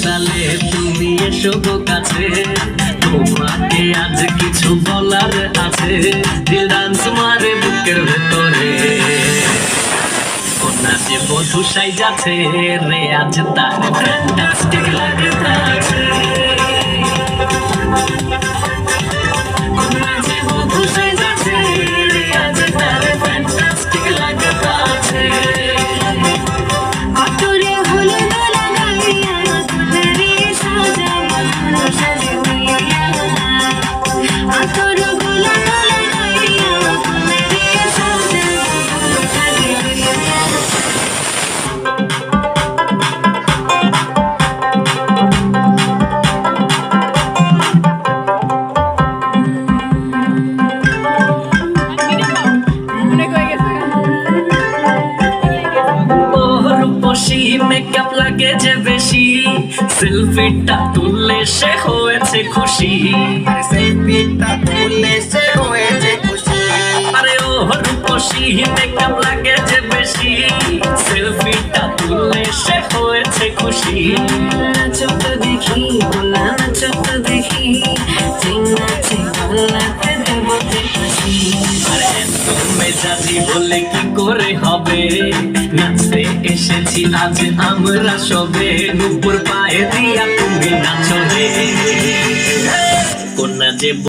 সালে তুমি এসো গো কাছে, তোমাকে আজ কিছু বলার আছে। দিল ডান্স মারে বুকের ভেতরে, কোনা যে বধু সাইজাছে রে, আজ তার ফ্যান্টাস্টিক লাগতাছে। কোনা যে বধু সাইজাছে রে, আজ তার ফ্যান্টাস্টিক লাগতাছে। আতরে হলুদ লাগাইয়া দুলরে সাজাবো সাজিয়া, আতরে গোলাপ লাগাইয়া দুলরে সাজাবো সাজিয়া। রূপসী মেকআপ লাগে যে বেশি, সেলফিটা তুললে সে হয়েছে খুশি। সেলফিটা তুললে সে হয়েছে খুশি। আরে ও রূপসী মেকআপ লাগে যে বেশি, সেলফিটা তুললে সে হয়েছে খুশি। চোখ দেখি গোলা চোখ দেখি, চিংড়াছে গলাতে দেবো হাসি। আরে তুমি জানি বলে কি করে হবে, নাচতে এসেছি আজ আমরা সবে, নুপুর পায়ে দিয়া তুমি নাচবে। কোনা যে